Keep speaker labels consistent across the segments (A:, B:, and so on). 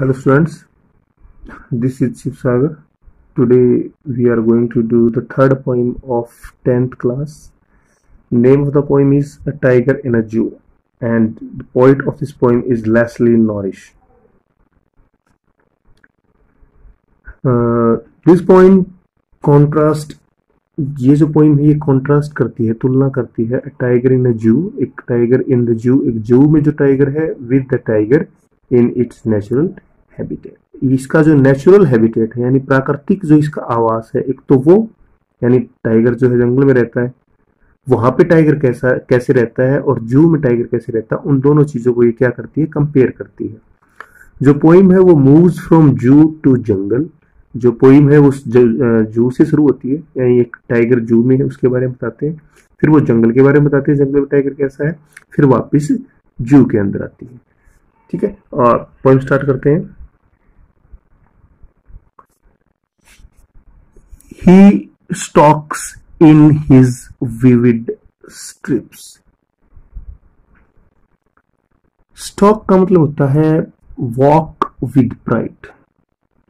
A: Hello students, this is Shiv Sagar. Today we are going to do the third poem of 10th class. Name of the poem is A Tiger in a Zoo, and the poet of this poem is Leslie Norris. This poem contrast, ये जो poem है ये contrast करती है, तुलना करती है tiger in अ जू, एक टाइगर इन द जू, एक जू में जो टाइगर है with the tiger in its natural habitat. इसका जो नेचुरल हैबिटेट है यानी प्राकृतिक जो इसका आवास है, एक तो वो यानी टाइगर जो है जंगल में रहता है, वहां पे टाइगर कैसे रहता है और जू में टाइगर कैसे रहता है, उन दोनों चीजों को ये क्या करती है, कंपेयर करती है। जो पोइम है वो मूव्स फ्रॉम जू टू जंगल। जो पोइम है वो जू से शुरू होती है, यानी एक टाइगर जू में है उसके बारे में बताते हैं, फिर वो जंगल के बारे में बताते हैं, जंगल में टाइगर कैसा है, फिर वापस जू के अंदर आती है। ठीक है, और पोइम स्टार्ट करते हैं। He stalks in his vivid stripes. Stalk का मतलब होता है वॉक विद प्राइड।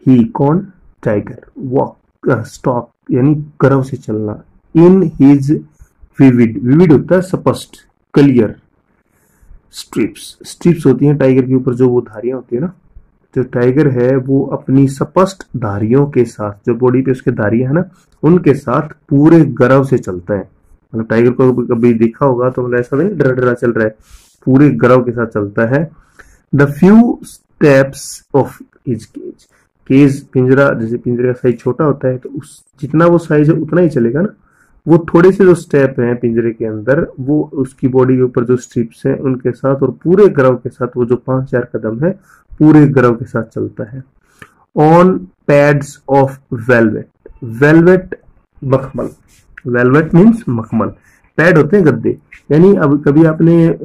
A: ही कौन? टाइगर। वॉक स्टॉक यानी गर्व से चलना। इन हिज विविड, विविड होता है स्पष्ट, क्लियर। स्ट्रिप्स, स्ट्रिप्स होती हैं टाइगर के ऊपर जो वो धारियां होती है ना, जो टाइगर है वो अपनी स्पष्ट धारियों के साथ, जो बॉडी पे उसके धारियां है ना, उनके साथ पूरे गर्व से चलता है। मतलब टाइगर को कभी देखा होगा तो मतलब ऐसा नहीं डरा डरा चल रहा है, पूरे गर्व के साथ चलता है। The few steps of his cage. Cage पिंजरा, जैसे पिंजरे का साइज छोटा होता है तो उस जितना वो साइज है उतना ही चलेगा ना। वो थोड़े से जो स्टेप हैं पिंजरे के अंदर, वो उसकी बॉडी के ऊपर जो स्ट्रिप्स हैं उनके साथ और पूरे गर्व के साथ, वो जो 5-4 कदम है पूरे गर्व के साथ चलता है। On pads of velvet. Velvet मखमल, वेलवेट मीन्स मखमल। पैड होते हैं गद्दे, यानी अब कभी आपने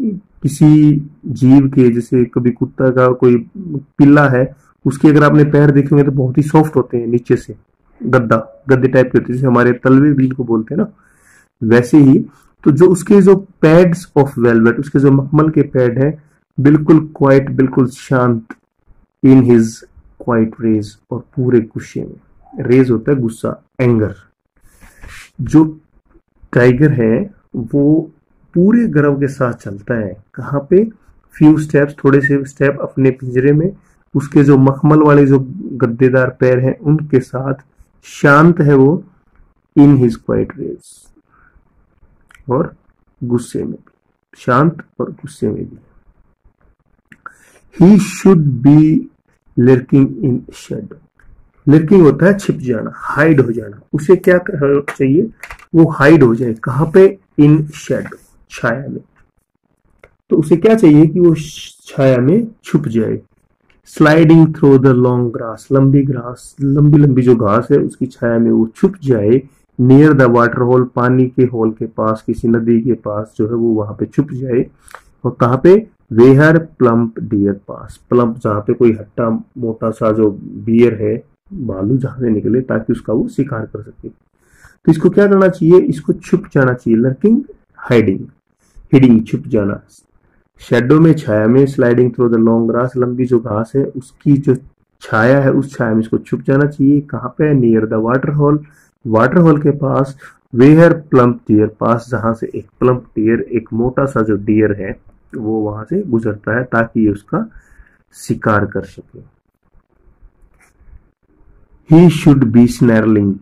A: किसी जीव के, जैसे कभी कुत्ता का कोई पिल्ला है, उसके अगर आपने पैर देखेंगे तो बहुत ही सॉफ्ट होते हैं नीचे से, गद्दा गद्दे टाइप के होते हैं, जैसे हमारे तलवे बीन को बोलते हैं ना, वैसे ही। तो जो उसके जो पैड्स ऑफ वेलवेट, उसके जो मखमल के पैड है, बिल्कुल क्वाइट, बिल्कुल शांत। इन हिज क्वाइट रेज, और पूरे गुस्से में। रेज होता है गुस्सा, एंगर। जो टाइगर है वो पूरे गर्व के साथ चलता है। कहाँ पे? फ्यू स्टेप्स, थोड़े से स्टेप अपने पिंजरे में, उसके जो मखमल वाले जो गद्देदार पैर हैं उनके साथ शांत है वो। इन हिज क्वाइट रेज, और गुस्से में भी, शांत और गुस्से में भी। ही should B lurking in shadow. Lurking होता है छिप जाना, हाइड हो जाना। उसे क्या चाहिए? वो हाइड हो जाए। कहाँ पे? इन शेडो, छाया में। तो उसे क्या चाहिए कि वो छाया में छुप जाए। Sliding through the long grass, लंबी ग्रास, लंबी लंबी जो घास है उसकी छाया में वो छुप जाए। नियर द वाटर होल, पानी के होल के पास, किसी नदी के पास जो है वो वहां पे छुप जाए। और कहाँ पे? Where plump deer pass. Plump जहाँ पे कोई हट्टा मोटा सा जो बियर है, भालू जहां से निकले, ताकि उसका वो शिकार कर सके। तो इसको क्या करना चाहिए? इसको छुप जाना चाहिए। लर्किंग, हाइडिंग, हिडिंग, छुप जाना। शेडो में, छाया में। Sliding through the long grass, लंबी जो घास है उसकी जो छाया है उस छाया में इसको छुप जाना चाहिए। कहाँ पे? Near the water hole, water hole के पास। वेयर प्लम्प डियर पास, जहां से एक प्लम्प डियर, एक मोटा सा जो डियर है वो वहां से गुजरता है ताकि ये उसका शिकार कर सके। He should be snarling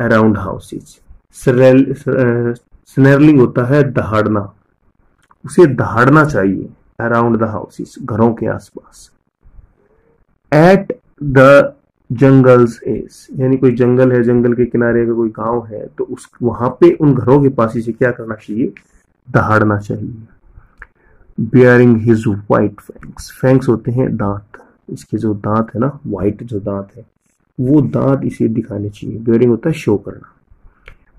A: around houses. Snarling होता है दहाड़ना, उसे दहाड़ना चाहिए। अराउंड द हाउसेस, घरों के आसपास। एट द जंगल्स एज, यानी कोई जंगल है, जंगल के किनारे का कोई गांव है, तो उस वहां पे उन घरों के पास इसे क्या करना चाहिए? दहाड़ना चाहिए। Bearing his white fangs. Fangs होते हैं दांत, इसके जो दांत है ना, व्हाइट जो दांत है, वो दांत इसे दिखाने चाहिए। बियरिंग होता है शो करना,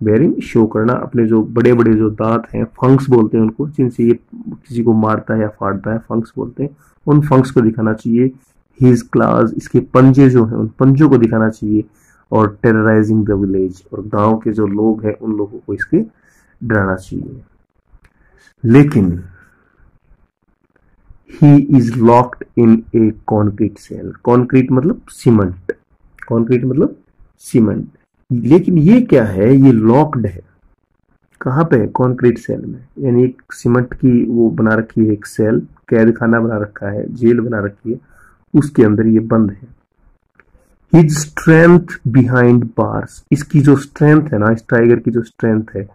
A: बेयरिंग शो करना। अपने जो बड़े बड़े जो दांत हैं, फंक्स बोलते हैं उनको, जिनसे ये किसी को मारता है या फाड़ता है, फंक्स बोलते हैं। उन फंक्स को दिखाना चाहिए। हिज क्लास, इसके पंजे जो हैं उन पंजों को दिखाना चाहिए। और टेरराइजिंग द विलेज, और गांव के जो लोग हैं उन लोगों को इसके डराना चाहिए। लेकिन he is locked in a concrete cell. Concrete मतलब सीमेंट, कॉन्क्रीट मतलब सीमेंट। लेकिन ये क्या है, ये लॉक्ड है कहाँ पे, कॉन्क्रीट सेल में, यानी एक सीमेंट की वो बना रखी है एक सेल, कैद खाना बना रखा है, जेल बना रखी है, उसके अंदर ये बंद है। हिज स्ट्रेंथ बिहाइंड बार्स, इसकी जो स्ट्रेंथ है ना, इस टाइगर की जो स्ट्रेंथ है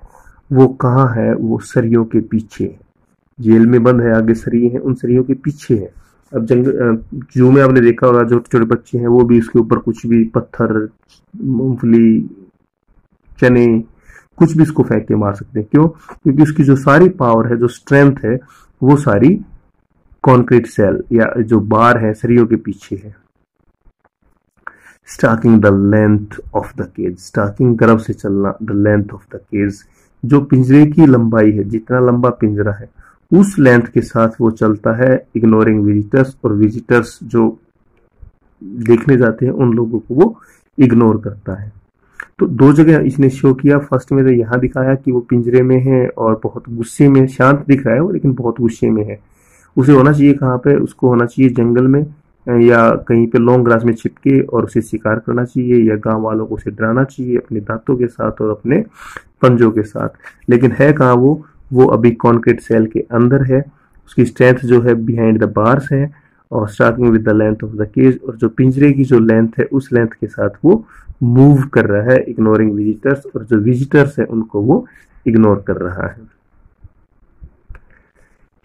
A: वो कहाँ है, वो सरियों के पीछे है। जेल में बंद है, आगे सरिये हैं, उन सरियों के पीछे है। अब जंगल जू में आपने देखा होगा जो छोटे बच्चे हैं वो भी उसके ऊपर कुछ भी पत्थर, मूंगफली, चने, कुछ भी इसको फेंक के मार सकते हैं। क्यों? क्योंकि उसकी जो सारी पावर है, जो स्ट्रेंथ है, वो सारी कॉन्क्रीट सेल या जो बार है सरियों के पीछे है। Stalking the length of the cage, stalking गर्व से चलना, the length of the cage, जो पिंजरे की लंबाई है, जितना लंबा पिंजरा है उस लेंथ के साथ वो चलता है, इग्नोरिंग विजिटर्स, और विजिटर्स जो देखने जाते हैं उन लोगों को वो इग्नोर करता है। तो दो जगह इसने शो किया। फर्स्ट में तो यहाँ दिखाया कि वो पिंजरे में है और बहुत गुस्से में, शांत दिख रहा है वो लेकिन बहुत गुस्से में है। उसे होना चाहिए कहाँ पे, उसको होना चाहिए जंगल में या कहीं पे लॉन्ग ग्रास में छिपके, और उसे शिकार करना चाहिए या गांव वालों को उसे डराना चाहिए अपने दांतों के साथ और अपने पंजों के साथ। लेकिन है कहाँ वो अभी कॉन्क्रीट सेल के अंदर है। उसकी स्ट्रेंथ जो है बिहाइंड द बार्स है, और starting with the length of the cage, और जो पिंजरे की जो लेंथ है उस लेंथ के साथ वो मूव कर रहा है, इग्नोरिंग विजिटर्स, और जो विजिटर्स है उनको वो इग्नोर कर रहा है।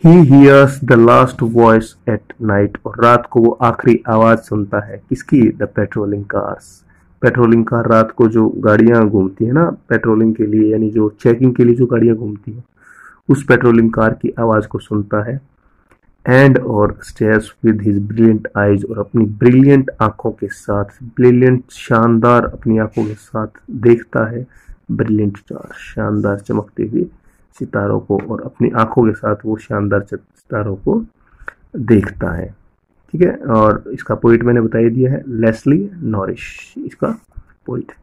A: He hears the last voice at night, और रात को वो आखिरी आवाज सुनता है, किसकी, the patrolling cars. Patrolling car, रात को जो गाड़ियां घूमती है ना पेट्रोलिंग के लिए, यानी जो चेकिंग के लिए जो गाड़ियां घूमती है, उस पेट्रोलिंग कार की आवाज को सुनता है। एंड और stairs with his brilliant eyes, और अपनी ब्रिलियंट आंखों के साथ, ब्रिलियंट शानदार अपनी आंखों के साथ देखता है, ब्रिलियंट स्टार, शानदार चमकते हुए सितारों को, और अपनी आंखों के साथ वो शानदार सितारों को देखता है। ठीक है, और इसका पोइट मैंने बता दिया है, लेस्ली नॉरिश इसका पोइट है।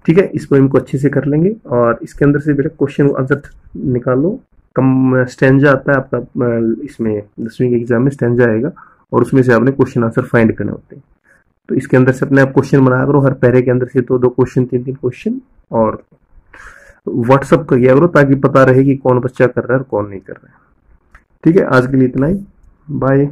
A: ठीक है, इस पोइम को अच्छे से कर लेंगे, और इसके अंदर से बेटा क्वेश्चन आंसर निकाल लो। कम स्टैंजा आता है आपका इसमें 10वीं के एग्जाम में स्टैंजा आएगा, और उसमें से आपने क्वेश्चन आंसर फाइंड करने होते हैं। तो इसके अंदर से अपने आप क्वेश्चन बना करो, हर पैरे के अंदर से 2-2 क्वेश्चन, 3-3 क्वेश्चन, और व्हाट्सअप कर किया करो ताकि पता रहे कि कौन बच्चा कर रहा है और कौन नहीं कर रहा है। ठीक है, आज के लिए इतना ही, बाय।